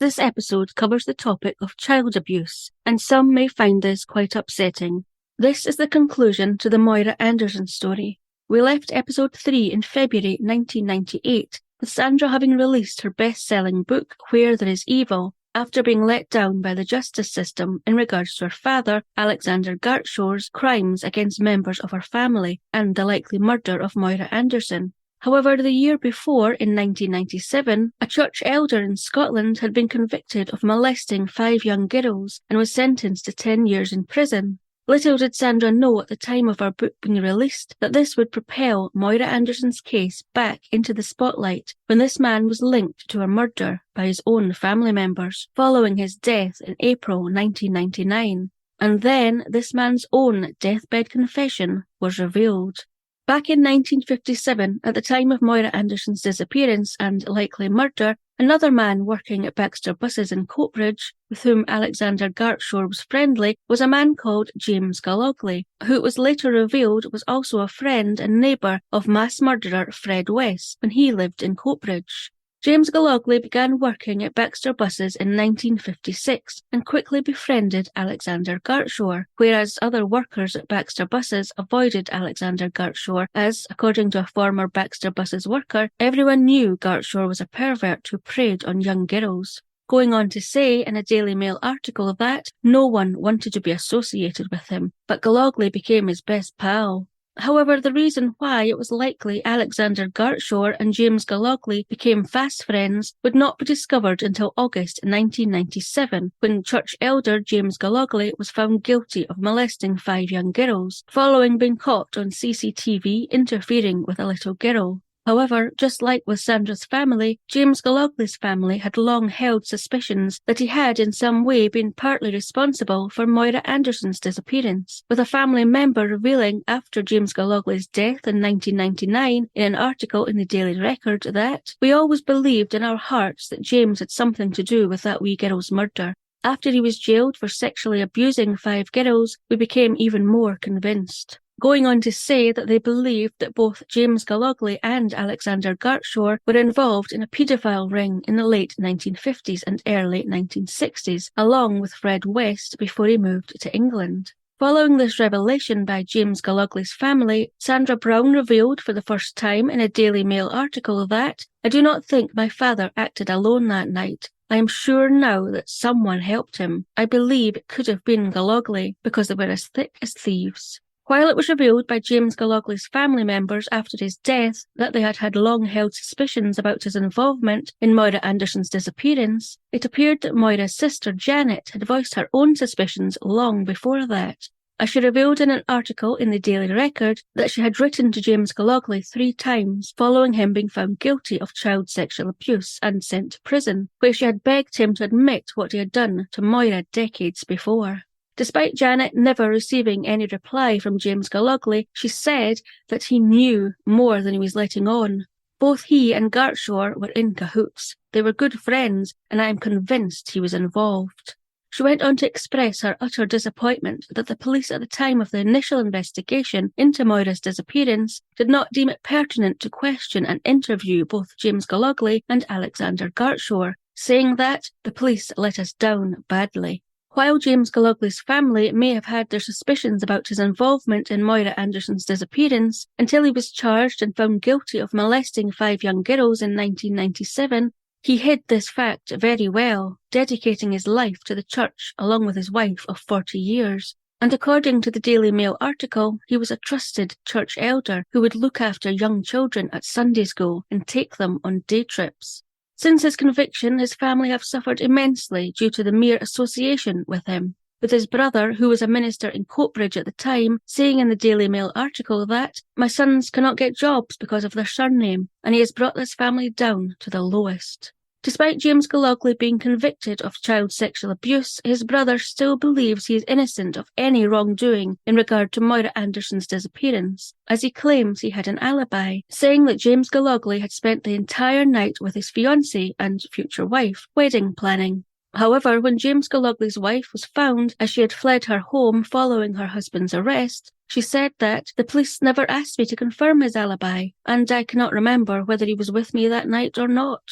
This episode covers the topic of child abuse, and some may find this quite upsetting. This is the conclusion to the Moira Anderson story. We left episode 3 in February 1998, with Sandra having released her best-selling book, Where There Is Evil, after being let down by the justice system in regards to her father, Alexander Gartshore's crimes against members of her family and the likely murder of Moira Anderson. However, the year before, in 1997, a church elder in Scotland had been convicted of molesting 5 young girls and was sentenced to 10 years in prison. Little did Sandra know at the time of her book being released that this would propel Moira Anderson's case back into the spotlight when this man was linked to her murder by his own family members following his death in April 1999. And then this man's own deathbed confession was revealed. Back in 1957, at the time of Moira Anderson's disappearance and likely murder, another man working at Baxter Buses in Coatbridge, with whom Alexander Gartshore was friendly, was a man called James Gallogley, who it was later revealed was also a friend and neighbour of mass murderer Fred West when he lived in Coatbridge. James Gallogley began working at Baxter Buses in 1956 and quickly befriended Alexander Gartshore, whereas other workers at Baxter Buses avoided Alexander Gartshore as, according to a former Baxter Buses worker, everyone knew Gartshore was a pervert who preyed on young girls. Going on to say in a Daily Mail article that no one wanted to be associated with him, but Gallogley became his best pal. However, the reason why it was likely Alexander Gartshore and James Gallogley became fast friends would not be discovered until August 1997, when church elder James Gallogley was found guilty of molesting 5 young girls, following being caught on CCTV interfering with a little girl. However, just like with Sandra's family, James Gallogley's family had long held suspicions that he had in some way been partly responsible for Moira Anderson's disappearance, with a family member revealing after James Gallogley's death in 1999 in an article in the Daily Record that, "We always believed in our hearts that James had something to do with that wee girl's murder. After he was jailed for sexually abusing 5 girls, we became even more convinced." Going on to say that they believed that both James Gallogley and Alexander Gartshore were involved in a paedophile ring in the late 1950s and early 1960s, along with Fred West before he moved to England. Following this revelation by James Gallogley's family, Sandra Brown revealed for the first time in a Daily Mail article that, "I do not think my father acted alone that night. I am sure now that someone helped him. I believe it could have been Gallogley, because they were as thick as thieves." While it was revealed by James Gallogley's family members after his death that they had had long-held suspicions about his involvement in Moira Anderson's disappearance, it appeared that Moira's sister Janet had voiced her own suspicions long before that, as she revealed in an article in the Daily Record that she had written to James Gallogley 3 times following him being found guilty of child sexual abuse and sent to prison, where she had begged him to admit what he had done to Moira decades before. Despite Janet never receiving any reply from James Gallogley, she said that he knew more than he was letting on. Both he and Gartshore were in cahoots. They were good friends, and I am convinced he was involved. She went on to express her utter disappointment that the police at the time of the initial investigation into Moira's disappearance did not deem it pertinent to question and interview both James Gallogley and Alexander Gartshore, saying that the police let us down badly. While James Gallogley's family may have had their suspicions about his involvement in Moira Anderson's disappearance until he was charged and found guilty of molesting 5 young girls in 1997, he hid this fact very well, dedicating his life to the church along with his wife of 40 years. And according to the Daily Mail article, he was a trusted church elder who would look after young children at Sunday school and take them on day trips. Since his conviction, his family have suffered immensely due to the mere association with him, with his brother, who was a minister in Coatbridge at the time, saying in the Daily Mail article that, "My sons cannot get jobs because of their surname, and he has brought this family down to the lowest." Despite James Gallogley being convicted of child sexual abuse, his brother still believes he is innocent of any wrongdoing in regard to Moira Anderson's disappearance, as he claims he had an alibi, saying that James Gallogley had spent the entire night with his fiancée and future wife, wedding planning. However, when James Gallogley's wife was found as she had fled her home following her husband's arrest, she said that, "The police never asked me to confirm his alibi, and I cannot remember whether he was with me that night or not."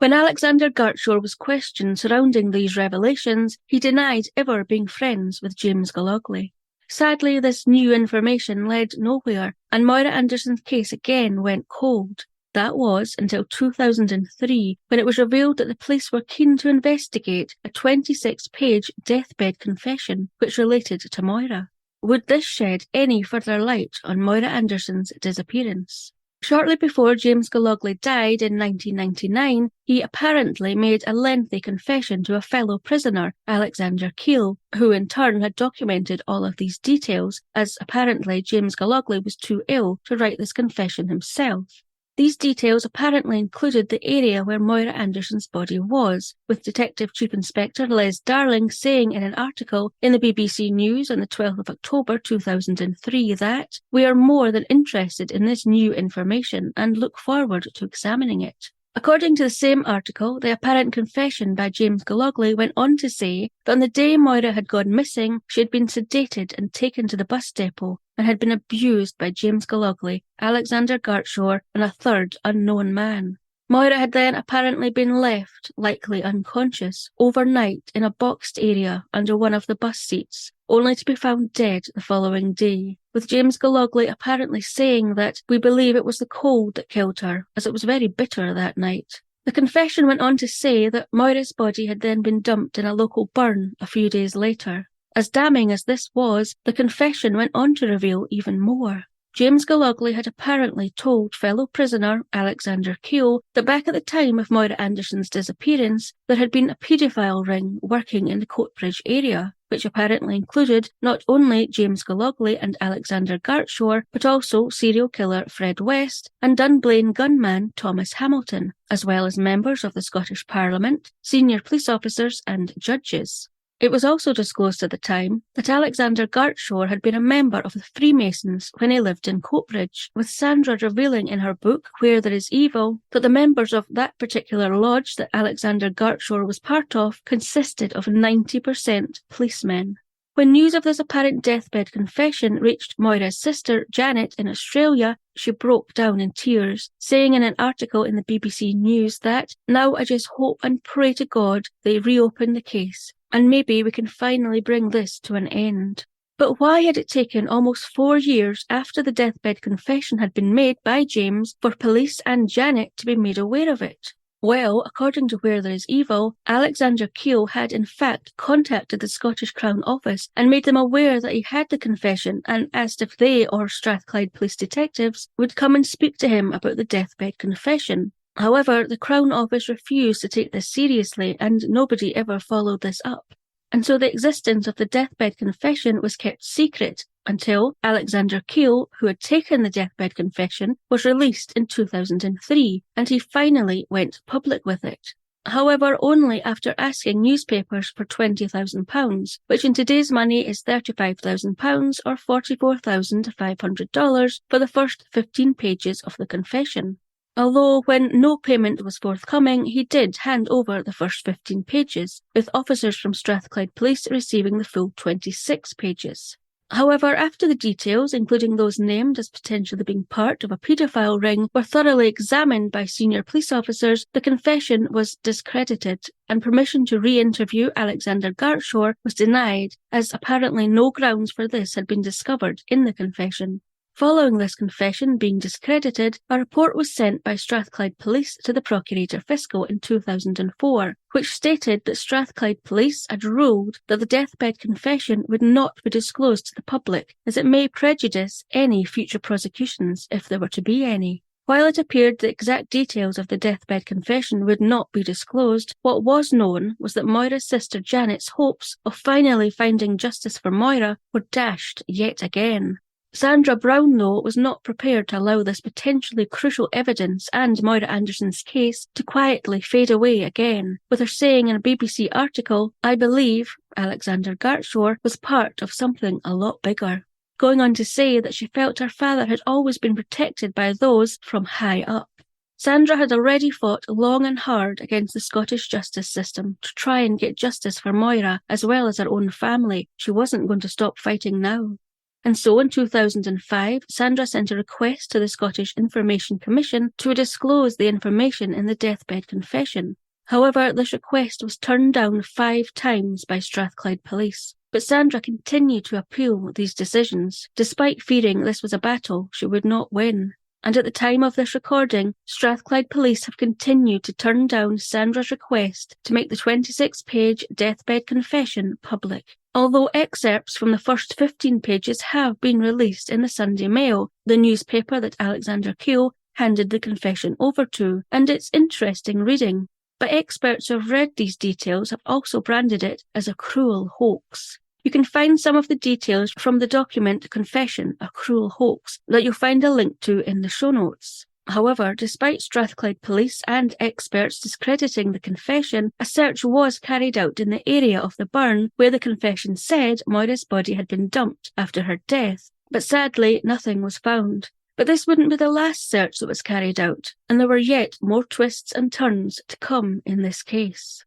When Alexander Gartshore was questioned surrounding these revelations, he denied ever being friends with James Gallogly. Sadly, this new information led nowhere, and Moira Anderson's case again went cold. That was until 2003, when it was revealed that the police were keen to investigate a 26-page deathbed confession which related to Moira. Would this shed any further light on Moira Anderson's disappearance? Shortly before James Gallogly died in 1999, he apparently made a lengthy confession to a fellow prisoner, Alexander Keel, who in turn had documented all of these details, as apparently James Gallogly was too ill to write this confession himself. These details apparently included the area where Moira Anderson's body was, with Detective Chief Inspector Les Darling saying in an article in the BBC News on the 12th of October 2003 that "We are more than interested in this new information and look forward to examining it." According to the same article, the apparent confession by James Gallogly went on to say that on the day Moira had gone missing, she had been sedated and taken to the bus depot and had been abused by James Gallogly, Alexander Gartshore, and a third unknown man. Moira had then apparently been left, likely unconscious, overnight in a boxed area under one of the bus seats, only to be found dead the following day, with James Gallogly apparently saying that "we believe it was the cold that killed her, as it was very bitter that night." The confession went on to say that Moira's body had then been dumped in a local burn a few days later. As damning as this was, the confession went on to reveal even more. James Gallogly had apparently told fellow prisoner Alexander Keel that back at the time of Moira Anderson's disappearance, there had been a paedophile ring working in the Coatbridge area, which apparently included not only James Gallogly and Alexander Gartshore, but also serial killer Fred West and Dunblane gunman Thomas Hamilton, as well as members of the Scottish Parliament, senior police officers and judges. It was also disclosed at the time that Alexander Gartshore had been a member of the Freemasons when he lived in Coatbridge, with Sandra revealing in her book Where There Is Evil that the members of that particular lodge that Alexander Gartshore was part of consisted of 90% policemen. When news of this apparent deathbed confession reached Moira's sister Janet in Australia, she broke down in tears, saying in an article in the BBC News that "Now I just hope and pray to God they reopen the case, and maybe we can finally bring this to an end." But why had it taken almost 4 years after the deathbed confession had been made by James for police and Janet to be made aware of it? Well, according to Where There Is Evil, Alexander Keel had in fact contacted the Scottish Crown Office and made them aware that he had the confession and asked if they or Strathclyde police detectives would come and speak to him about the deathbed confession. However, the Crown Office refused to take this seriously and nobody ever followed this up. And so the existence of the deathbed confession was kept secret until Alexander Keel, who had taken the deathbed confession, was released in 2003, and he finally went public with it. However, only after asking newspapers for £20,000, which in today's money is £35,000 or $44,500 for the first 15 pages of the confession. Although when no payment was forthcoming, he did hand over the first 15 pages, with officers from Strathclyde Police receiving the full 26 pages. However, after the details, including those named as potentially being part of a paedophile ring, were thoroughly examined by senior police officers, the confession was discredited, and permission to re-interview Alexander Gartshore was denied, as apparently no grounds for this had been discovered in the confession. Following this confession being discredited, a report was sent by Strathclyde Police to the Procurator Fiscal in 2004, which stated that Strathclyde Police had ruled that the deathbed confession would not be disclosed to the public, as it may prejudice any future prosecutions if there were to be any. While it appeared the exact details of the deathbed confession would not be disclosed, what was known was that Moira's sister Janet's hopes of finally finding justice for Moira were dashed yet again. Sandra Brown, though, was not prepared to allow this potentially crucial evidence and Moira Anderson's case to quietly fade away again, with her saying in a BBC article, "I believe Alexander Gartshore was part of something a lot bigger," going on to say that she felt her father had always been protected by those from high up. Sandra had already fought long and hard against the Scottish justice system to try and get justice for Moira as well as her own family. She wasn't going to stop fighting now. And so in 2005, Sandra sent a request to the Scottish Information Commission to disclose the information in the deathbed confession. However, this request was turned down 5 times by Strathclyde Police. But Sandra continued to appeal these decisions, despite fearing this was a battle she would not win. And at the time of this recording, Strathclyde Police have continued to turn down Sandra's request to make the 26-page deathbed confession public. Although excerpts from the first 15 pages have been released in the Sunday Mail, the newspaper that Alexander Keogh handed the confession over to, and it's interesting reading. But experts who have read these details have also branded it as a cruel hoax. You can find some of the details from the document Confession, a Cruel Hoax, that you'll find a link to in the show notes. However, despite Strathclyde Police and experts discrediting the confession, a search was carried out in the area of the burn where the confession said Moira's body had been dumped after her death, but sadly nothing was found. But this wouldn't be the last search that was carried out, and there were yet more twists and turns to come in this case.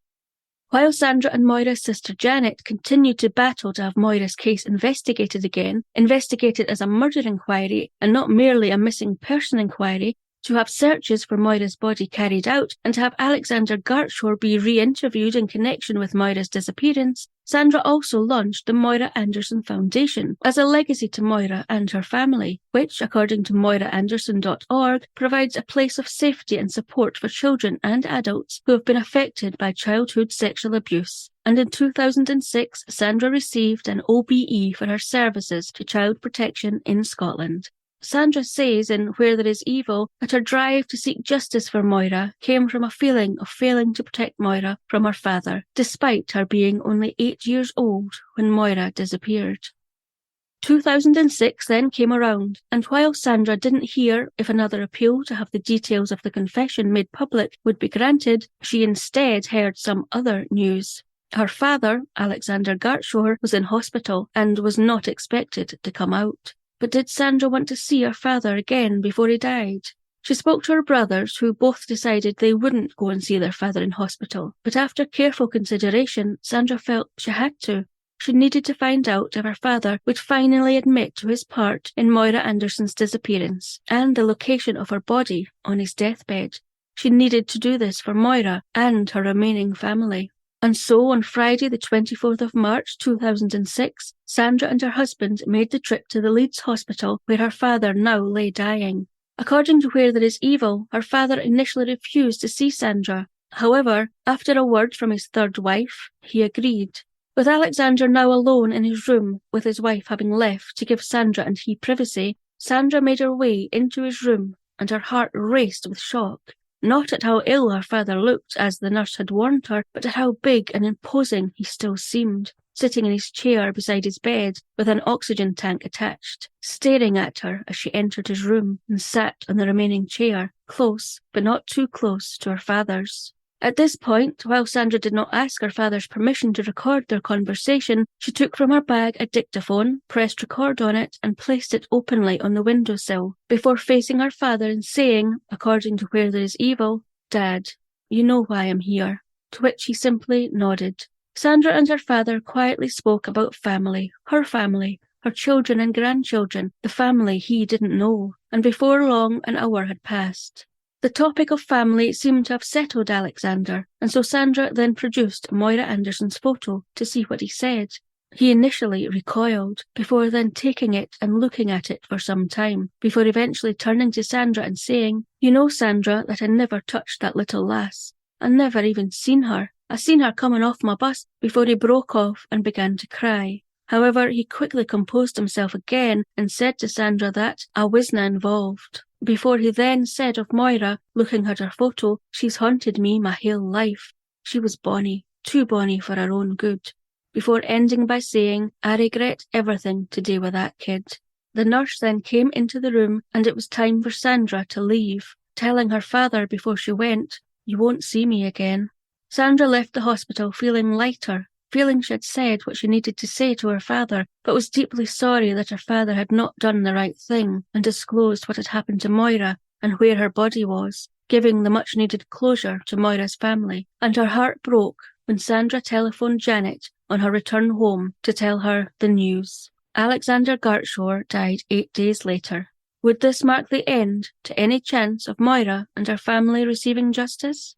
While Sandra and Moira's sister Janet continued to battle to have Moira's case investigated again, investigated as a murder inquiry and not merely a missing person inquiry, to have searches for Moira's body carried out, and to have Alexander Gartshore be re-interviewed in connection with Moira's disappearance, Sandra also launched the Moira Anderson Foundation as a legacy to Moira and her family, which, according to moiraanderson.org, provides a place of safety and support for children and adults who have been affected by childhood sexual abuse. And in 2006, Sandra received an OBE for her services to child protection in Scotland. Sandra says in Where There Is Evil that her drive to seek justice for Moira came from a feeling of failing to protect Moira from her father, despite her being only 8 years old when Moira disappeared. 2006 then came around, and while Sandra didn't hear if another appeal to have the details of the confession made public would be granted, she instead heard some other news. Her father, Alexander Gartshore, was in hospital and was not expected to come out. But did Sandra want to see her father again before he died? She spoke to her brothers, who both decided they wouldn't go and see their father in hospital. But after careful consideration, Sandra felt she had to. She needed to find out if her father would finally admit to his part in Moira Anderson's disappearance and the location of her body on his deathbed. She needed to do this for Moira and her remaining family. And so on Friday the 24th of March 2006, Sandra and her husband made the trip to the Leeds hospital where her father now lay dying. According to Where There Is Evil, her father initially refused to see Sandra. However, after a word from his third wife, he agreed. With Alexander now alone in his room, with his wife having left to give Sandra and he privacy, Sandra made her way into his room, and her heart raced with shock. Not at how ill her father looked, as the nurse had warned her, but at how big and imposing he still seemed, sitting in his chair beside his bed with an oxygen tank attached, staring at her as she entered his room and sat on the remaining chair, close, but not too close to her father's. At this point, while Sandra did not ask her father's permission to record their conversation, she took from her bag a dictaphone, pressed record on it, and placed it openly on the windowsill, before facing her father and saying, according to Where There Is Evil, "Dad, you know why I'm here," to which he simply nodded. Sandra and her father quietly spoke about family, her children and grandchildren, the family he didn't know, and before long an hour had passed. The topic of family seemed to have settled Alexander, and so Sandra then produced Moira Anderson's photo to see what he said. He initially recoiled, before then taking it and looking at it for some time, before eventually turning to Sandra and saying, "You know, Sandra, that I never touched that little lass. I never even seen her. I seen her coming off my bus," before he broke off and began to cry. However, he quickly composed himself again and said to Sandra that I wasna involved. Before he then said of Moira, looking at her photo, "She's haunted me my whole life. She was bonny, too bonny for her own good," before ending by saying, "I regret everything to do with that kid." The nurse then came into the room, and it was time for Sandra to leave, telling her father before she went, "You won't see me again." Sandra left the hospital feeling lighter, feeling she had said what she needed to say to her father, but was deeply sorry that her father had not done the right thing and disclosed what had happened to Moira and where her body was, giving the much-needed closure to Moira's family. And her heart broke when Sandra telephoned Janet on her return home to tell her the news. Alexander Gartshaw died 8 days later. Would this mark the end to any chance of Moira and her family receiving justice?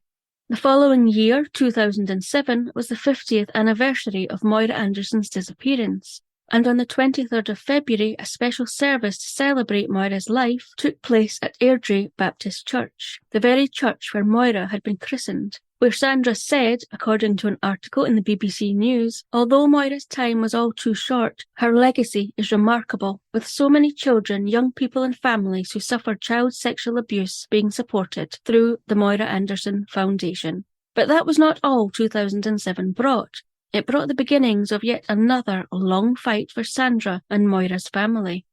The following year, 2007, was the 50th anniversary of Moira Anderson's disappearance, and on the 23rd of February, a special service to celebrate Moira's life took place at Airdrie Baptist Church, the very church where Moira had been christened, where Sandra said, according to an article in the BBC News, although Moira's time was all too short, her legacy is remarkable, with so many children, young people and families who suffered child sexual abuse being supported through the Moira Anderson Foundation. But that was not all 2007 brought. It brought the beginnings of yet another long fight for Sandra and Moira's family.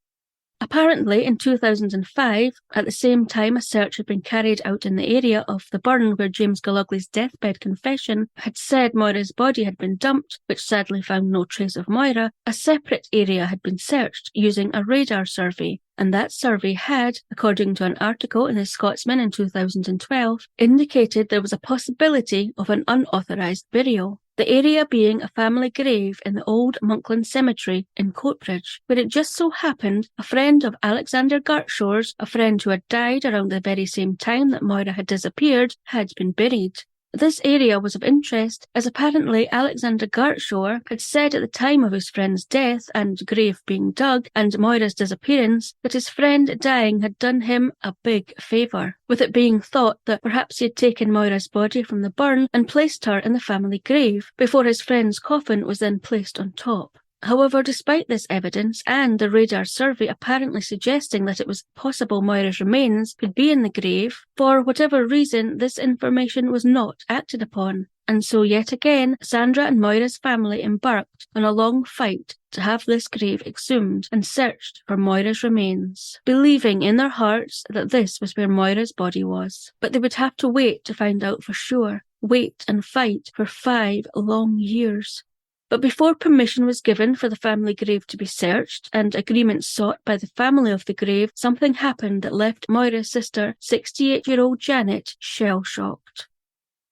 Apparently, in 2005, at the same time a search had been carried out in the area of the burn where James Gallogly's deathbed confession had said Moira's body had been dumped, which sadly found no trace of Moira, a separate area had been searched using a radar survey, and that survey had, according to an article in the Scotsman in 2012, indicated there was a possibility of an unauthorised burial. The area being a family grave in the old Monkland Cemetery in Coatbridge, where it just so happened a friend of Alexander Gartshaw's, a friend who had died around the very same time that Moira had disappeared, had been buried. This area was of interest as apparently Alexander Gartshaw had said at the time of his friend's death and grave being dug and Moira's disappearance that his friend dying had done him a big favour, with it being thought that perhaps he had taken Moira's body from the burn and placed her in the family grave before his friend's coffin was then placed on top. However, despite this evidence and the radar survey apparently suggesting that it was possible Moira's remains could be in the grave, for whatever reason this information was not acted upon, and so yet again Sandra and Moira's family embarked on a long fight to have this grave exhumed and searched for Moira's remains, believing in their hearts that this was where Moira's body was. But they would have to wait to find out for sure, wait and fight for 5 long years. But before permission was given for the family grave to be searched and agreement sought by the family of the grave, something happened that left Moira's sister, 68-year-old Janet, shell-shocked.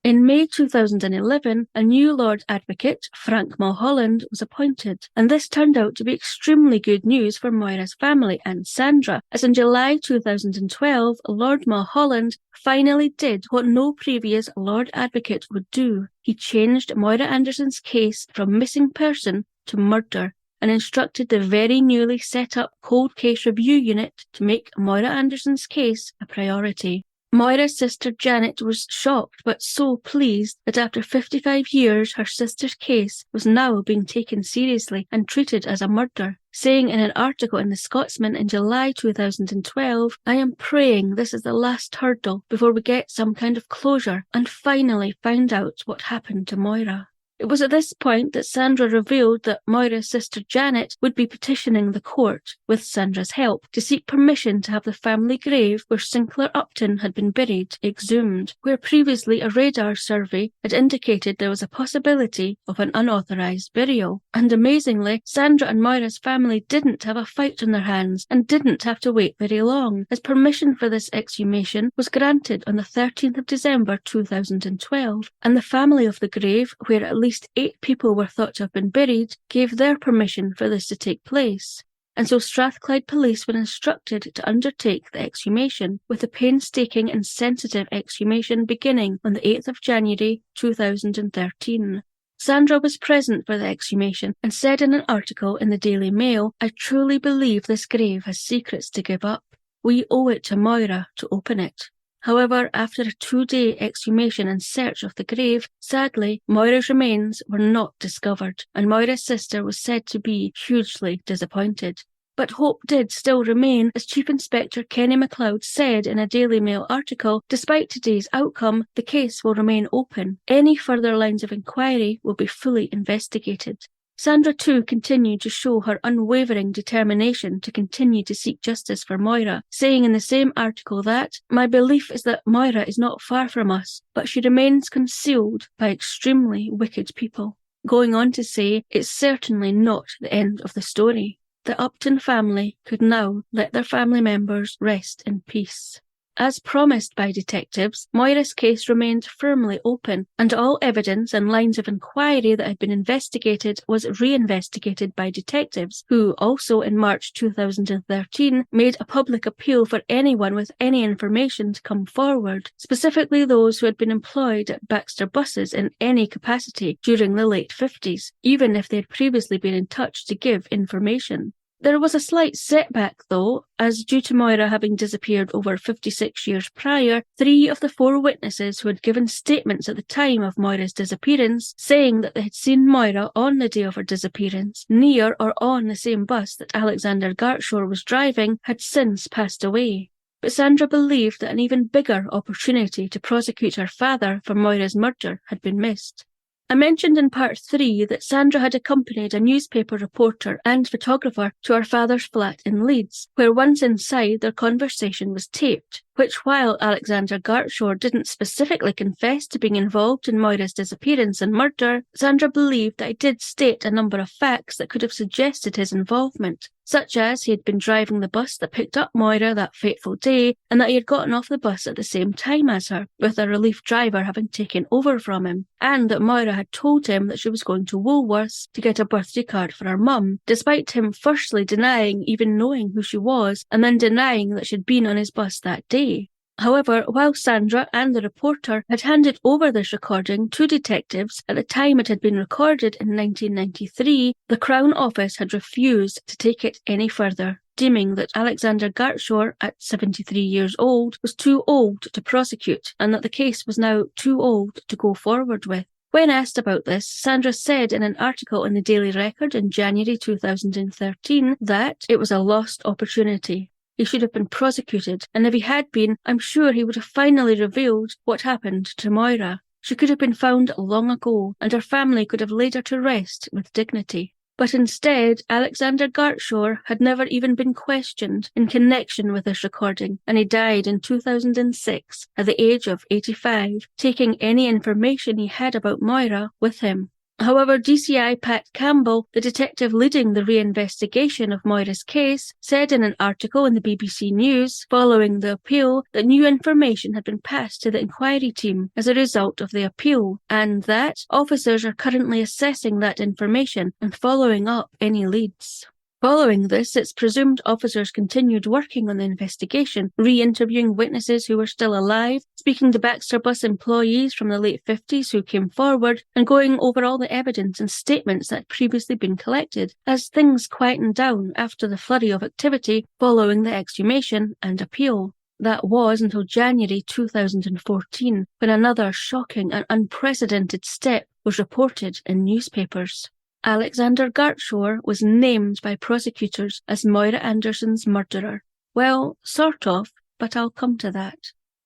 In May 2011, a new Lord Advocate, Frank Mulholland, was appointed, and this turned out to be extremely good news for Moira's family and Sandra, as in July 2012, Lord Mulholland finally did what no previous Lord Advocate would do. He changed Moira Anderson's case from missing person to murder, and instructed the very newly set up Cold Case Review Unit to make Moira Anderson's case a priority. Moira's sister Janet was shocked but so pleased that after 55 years her sister's case was now being taken seriously and treated as a murder, saying in an article in the Scotsman in July 2012, "I am praying this is the last hurdle before we get some kind of closure and finally find out what happened to Moira." It was at this point that Sandra revealed that Moira's sister Janet would be petitioning the court, with Sandra's help, to seek permission to have the family grave where Sinclair Upton had been buried exhumed, where previously a radar survey had indicated there was a possibility of an unauthorised burial. And amazingly, Sandra and Moira's family didn't have a fight on their hands and didn't have to wait very long, as permission for this exhumation was granted on the 13th of December 2012, and the family of the grave, where at least 8 people were thought to have been buried, gave their permission for this to take place. And so Strathclyde police were instructed to undertake the exhumation, with the painstaking and sensitive exhumation beginning on the 8th of January 2013. Sandra was present for the exhumation and said in an article in the Daily Mail, "I truly believe this grave has secrets to give up. We owe it to Moira to open it." However, after a 2-day exhumation and search of the grave, sadly, Moira's remains were not discovered, and Moira's sister was said to be hugely disappointed. But hope did still remain, as Chief Inspector Kenny MacLeod said in a Daily Mail article, "Despite today's outcome, the case will remain open. Any further lines of inquiry will be fully investigated." Sandra too continued to show her unwavering determination to continue to seek justice for Moira, saying in the same article that, "My belief is that Moira is not far from us, but she remains concealed by extremely wicked people." Going on to say, "It's certainly not the end of the story. The Upton family could now let their family members rest in peace." As promised by detectives, Moira's case remained firmly open, and all evidence and lines of inquiry that had been investigated was reinvestigated by detectives, who also in March 2013 made a public appeal for anyone with any information to come forward, specifically those who had been employed at Baxter buses in any capacity during the late 50s, even if they had previously been in touch to give information. There was a slight setback, though, as due to Moira having disappeared over 56 years prior, 3 of the 4 witnesses who had given statements at the time of Moira's disappearance, saying that they had seen Moira on the day of her disappearance, near or on the same bus that Alexander Gartshore was driving, had since passed away. But Sandra believed that an even bigger opportunity to prosecute her father for Moira's murder had been missed. I mentioned in part 3 that Sandra had accompanied a newspaper reporter and photographer to her father's flat in Leeds, where once inside their conversation was taped, which while Alexander Gartshore didn't specifically confess to being involved in Moira's disappearance and murder, Sandra believed that he did state a number of facts that could have suggested his involvement, such as he had been driving the bus that picked up Moira that fateful day, and that he had gotten off the bus at the same time as her, with a relief driver having taken over from him, and that Moira had told him that she was going to Woolworths to get a birthday card for her mum, despite him firstly denying even knowing who she was, and then denying that she'd been on his bus that day. However, while Sandra and the reporter had handed over this recording to detectives at the time it had been recorded in 1993, the Crown Office had refused to take it any further, deeming that Alexander Gartshore, at 73 years old, was too old to prosecute, and that the case was now too old to go forward with. When asked about this, Sandra said in an article in the Daily Record in January 2013 that it was a lost opportunity. He should have been prosecuted, and if he had been, I'm sure he would have finally revealed what happened to Moira. She could have been found long ago, and her family could have laid her to rest with dignity. But instead, Alexander Gartshore had never even been questioned in connection with this recording, and he died in 2006 at the age of 85, taking any information he had about Moira with him. However, DCI Pat Campbell, the detective leading the reinvestigation of Moira's case, said in an article in the BBC News following the appeal that new information had been passed to the inquiry team as a result of the appeal, and that officers are currently assessing that information and following up any leads. Following this, it's presumed officers continued working on the investigation, re-interviewing witnesses who were still alive, speaking to Baxter bus employees from the late 50s who came forward, and going over all the evidence and statements that had previously been collected, as things quietened down after the flurry of activity following the exhumation and appeal. That was until January 2014, when another shocking and unprecedented step was reported in newspapers. Alexander Gartshore was named by prosecutors as Moira Anderson's murderer. Well, sort of, but I'll come to that.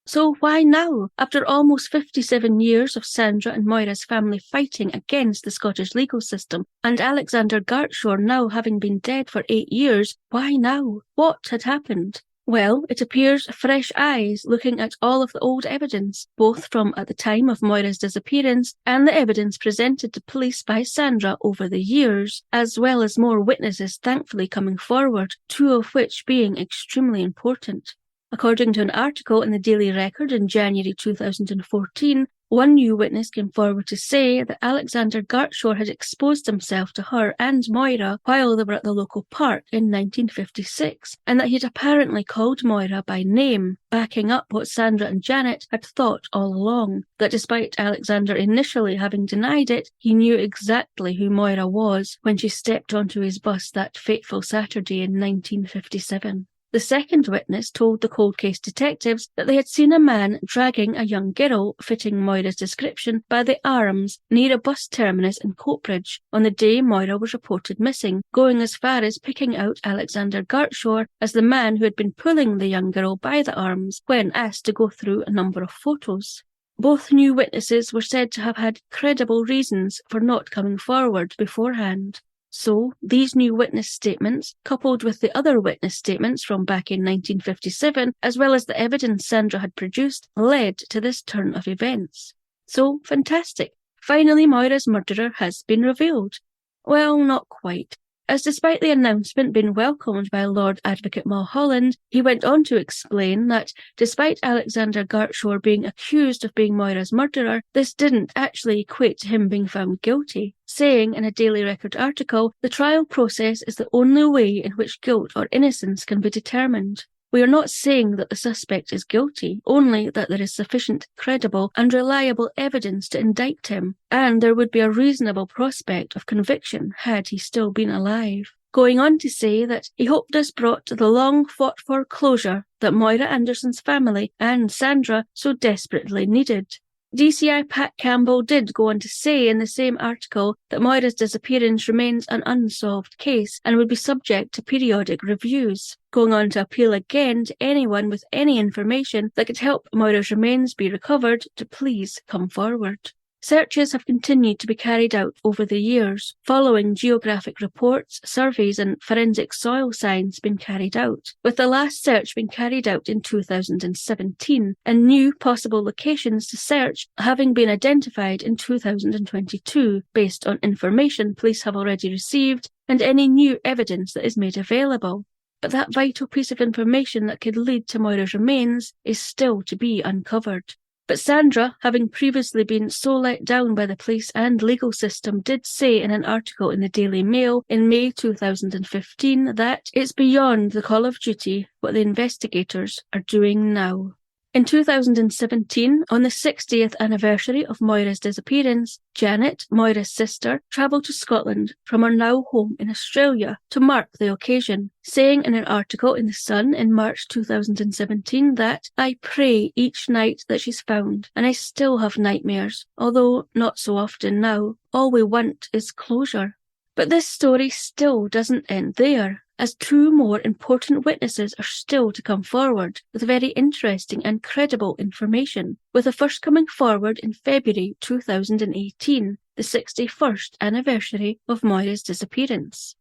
So why now, after almost 57 years of Sandra and Moira's family fighting against the Scottish legal system, and Alexander Gartshore now having been dead for 8 years, why now? What had happened? Well, it appears fresh eyes looking at all of the old evidence, both from at the time of Moira's disappearance and the evidence presented to police by Sandra over the years, as well as more witnesses thankfully coming forward, 2 of which being extremely important. According to an article in the Daily Record in January 2014, one new witness came forward to say that Alexander Gartshore had exposed himself to her and Moira while they were at the local park in 1956, and that he had apparently called Moira by name, backing up what Sandra and Janet had thought all along, that despite Alexander initially having denied it, he knew exactly who Moira was when she stepped onto his bus that fateful Saturday in 1957. The second witness told the cold case detectives that they had seen a man dragging a young girl, fitting Moira's description, by the arms near a bus terminus in Coatbridge on the day Moira was reported missing, going as far as picking out Alexander Gartshore as the man who had been pulling the young girl by the arms when asked to go through a number of photos. Both new witnesses were said to have had credible reasons for not coming forward beforehand. So, these new witness statements, coupled with the other witness statements from back in 1957, as well as the evidence Sandra had produced, led to this turn of events. So, fantastic. Finally, Moira's murderer has been revealed. Well, not quite. as despite the announcement being welcomed by Lord Advocate Mulholland, he went on to explain that despite Alexander Gartshore being accused of being Moira's murderer, this didn't actually equate to him being found guilty, saying in a Daily Record article, "The trial process is the only way in which guilt or innocence can be determined. We are not saying that the suspect is guilty, only that there is sufficient credible and reliable evidence to indict him, and there would be a reasonable prospect of conviction had he still been alive." Going on to say that he hoped this brought the long-fought-for closure that Moira Anderson's family and Sandra so desperately needed. DCI Pat Campbell did go on to say in the same article that Moira's disappearance remains an unsolved case and would be subject to periodic reviews, going on to appeal again to anyone with any information that could help Moira's remains be recovered to please come forward. Searches have continued to be carried out over the years, following geographic reports, surveys and forensic soil science being carried out, with the last search being carried out in 2017, and new possible locations to search having been identified in 2022, based on information police have already received and any new evidence that is made available. But that vital piece of information that could lead to Moira's remains is still to be uncovered. But Sandra, having previously been so let down by the police and legal system, did say in an article in the Daily Mail in May 2015 that it's beyond the call of duty what the investigators are doing now. In 2017, on the 60th anniversary of Moira's disappearance, Janet, Moira's sister, travelled to Scotland from her now home in Australia to mark the occasion, saying in an article in The Sun in March 2017 that, "I pray each night that she's found, and I still have nightmares, although not so often now. All we want is closure." But this story still doesn't end there, as two more important witnesses are still to come forward with very interesting and credible information, with the first coming forward in February 2018, the 61st anniversary of Moira's disappearance.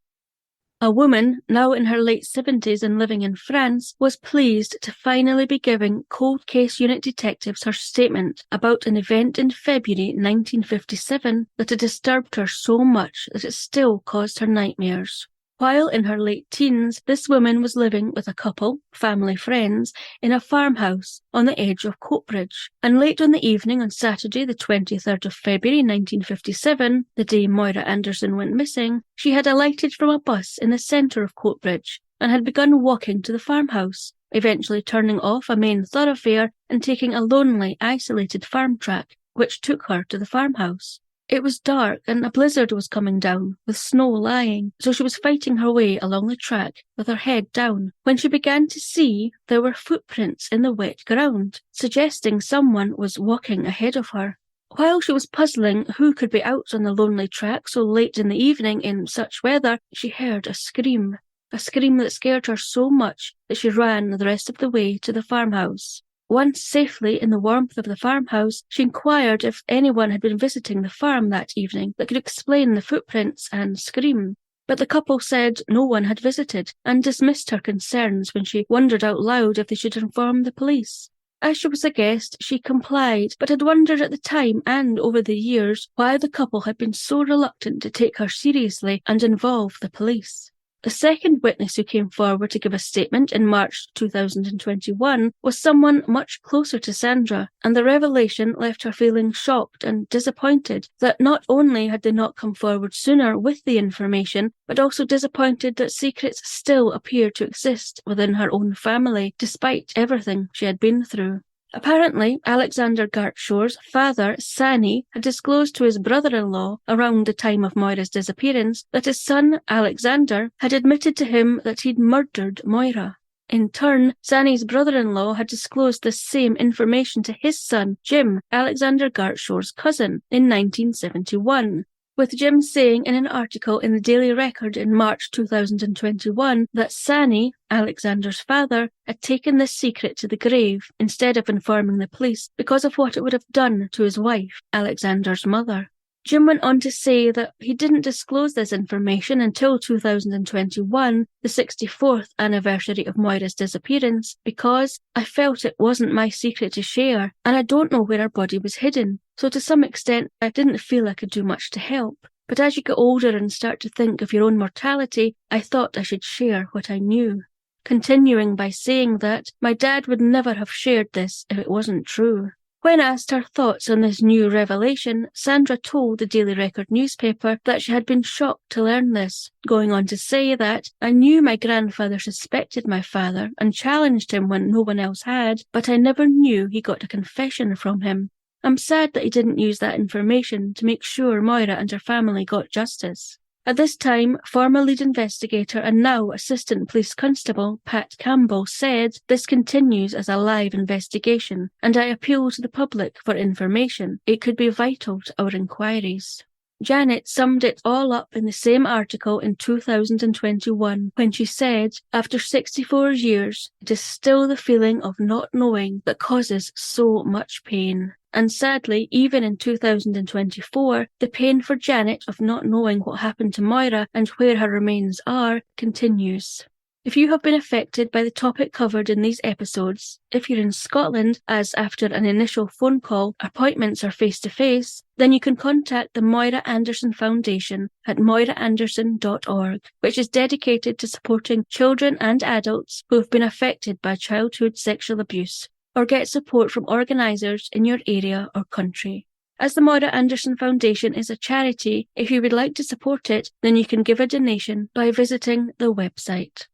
A woman, now in her late 70s and living in France, was pleased to finally be giving Cold Case Unit detectives her statement about an event in February 1957 that had disturbed her so much that it still caused her nightmares. While in her late teens, this woman was living with a couple, family friends, in a farmhouse on the edge of Coatbridge, and late on the evening on Saturday the 23rd of February 1957, the day Moira Anderson went missing, she had alighted from a bus in the centre of Coatbridge and had begun walking to the farmhouse, eventually turning off a main thoroughfare and taking a lonely, isolated farm track, which took her to the farmhouse. It was dark and a blizzard was coming down, with snow lying, so she was fighting her way along the track with her head down, when she began to see there were footprints in the wet ground, suggesting someone was walking ahead of her. While she was puzzling who could be out on the lonely track so late in the evening in such weather, she heard a scream that scared her so much that she ran the rest of the way to the farmhouse. Once safely in the warmth of the farmhouse, she inquired if anyone had been visiting the farm that evening that could explain the footprints and scream. But the couple said no one had visited and dismissed her concerns when she wondered out loud if they should inform the police. As she was a guest, she complied, but had wondered at the time and over the years why the couple had been so reluctant to take her seriously and involve the police. The second witness who came forward to give a statement in March 2021 was someone much closer to Sandra, and the revelation left her feeling shocked and disappointed that not only had they not come forward sooner with the information, but also disappointed that secrets still appeared to exist within her own family, despite everything she had been through. Apparently, Alexander Gartshore's father, Sani, had disclosed to his brother-in-law around the time of Moira's disappearance that his son, Alexander, had admitted to him that he'd murdered Moira. In turn, Sani's brother-in-law had disclosed the same information to his son, Jim, Alexander Gartshore's cousin, in 1971. With Jim saying in an article in the Daily Record in March 2021 that Sani, Alexander's father, had taken this secret to the grave instead of informing the police because of what it would have done to his wife, Alexander's mother. Jim went on to say that he didn't disclose this information until 2021, the 64th anniversary of Moira's disappearance, because I felt it wasn't my secret to share, and I don't know where her body was hidden. So to some extent, I didn't feel I could do much to help. But as you get older and start to think of your own mortality, I thought I should share what I knew. Continuing by saying that my dad would never have shared this if it wasn't true. When asked her thoughts on this new revelation, Sandra told the Daily Record newspaper that she had been shocked to learn this, going on to say that, "I knew my grandfather suspected my father and challenged him when no one else had, but I never knew he got a confession from him. I'm sad that he didn't use that information to make sure Moira and her family got justice." At this time, former lead investigator and now Assistant Police Constable Pat Campbell said, "This continues as a live investigation, and I appeal to the public for information. It could be vital to our inquiries." Janet summed it all up in the same article in 2021 when she said, "After 64 years, it is still the feeling of not knowing that causes so much pain." And sadly, even in 2024, the pain for Janet of not knowing what happened to Moira and where her remains are continues. If you have been affected by the topic covered in these episodes, if you're in Scotland, as after an initial phone call, appointments are face-to-face, then you can contact the Moira Anderson Foundation at moiraanderson.org, which is dedicated to supporting children and adults who have been affected by childhood sexual abuse, or get support from organisers in your area or country. As the Moira Anderson Foundation is a charity, if you would like to support it, then you can give a donation by visiting the website.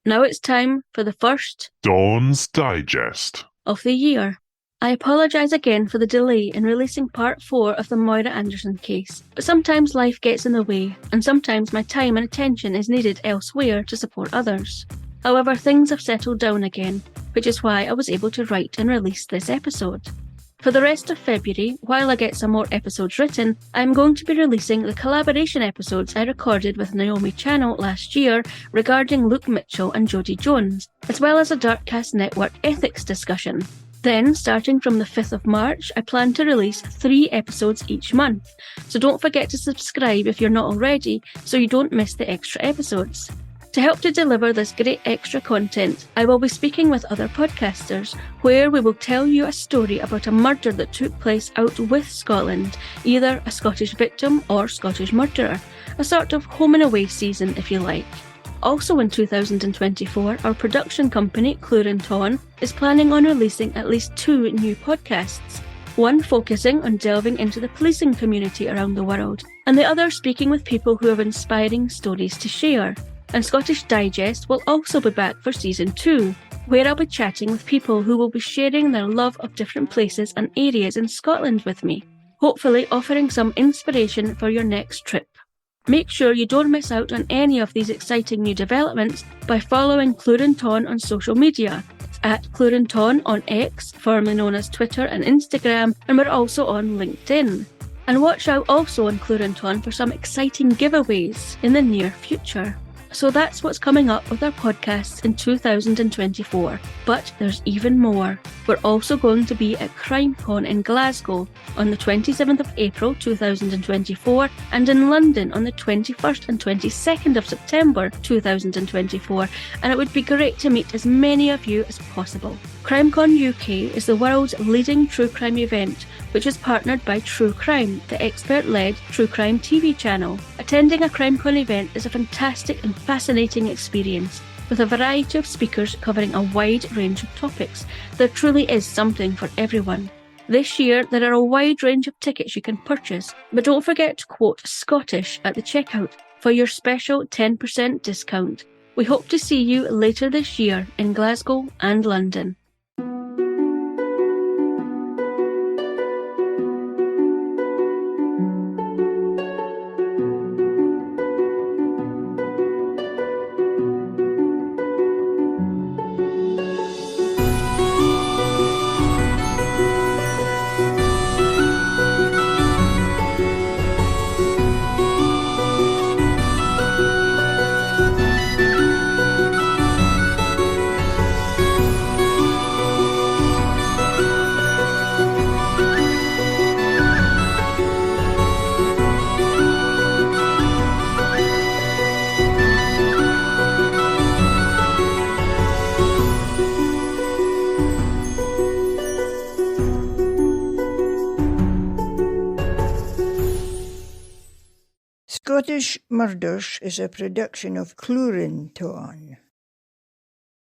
Now it's time for the first Dawn's Digest of the year. I apologise again for the delay in releasing part 4 of the Moira Anderson case, but sometimes life gets in the way, and sometimes my time and attention is needed elsewhere to support others. However, things have settled down again, which is why I was able to write and release this episode. For the rest of February, while I get some more episodes written, I am going to be releasing the collaboration episodes I recorded with Naomi Channel last year regarding Luke Mitchell and Jodie Jones, as well as a Darkcast Network ethics discussion. Then, starting from the 5th of March, I plan to release 3 episodes each month, so don't forget to subscribe if you're not already, so you don't miss the extra episodes. To help to deliver this great extra content, I will be speaking with other podcasters, where we will tell you a story about a murder that took place out with Scotland, either a Scottish victim or Scottish murderer, a sort of home and away season if you like. Also in 2024, our production company, Clurenton, is planning on releasing at least 2 new podcasts, one focusing on delving into the policing community around the world, and the other speaking with people who have inspiring stories to share. And Scottish Digest will also be back for Season 2, where I'll be chatting with people who will be sharing their love of different places and areas in Scotland with me, hopefully offering some inspiration for your next trip. Make sure you don't miss out on any of these exciting new developments by following Clurenton on social media. It's at Clurenton on X, formerly known as Twitter and Instagram, and we're also on LinkedIn. And watch out also on Clurenton for some exciting giveaways in the near future. So that's what's coming up with our podcasts in 2024. But there's even more. We're also going to be at CrimeCon in Glasgow on the 27th of April 2024 and in London on the 21st and 22nd of September 2024, and it would be great to meet as many of you as possible. CrimeCon UK is the world's leading true crime event, which is partnered by True Crime, the expert-led true crime TV channel. Attending a CrimeCon event is a fantastic and fascinating experience, with a variety of speakers covering a wide range of topics. There truly is something for everyone. This year, there are a wide range of tickets you can purchase, but don't forget to quote Scottish at the checkout for your special 10% discount. We hope to see you later this year in Glasgow and London. Scottish Murders is a production of Clurin Ton.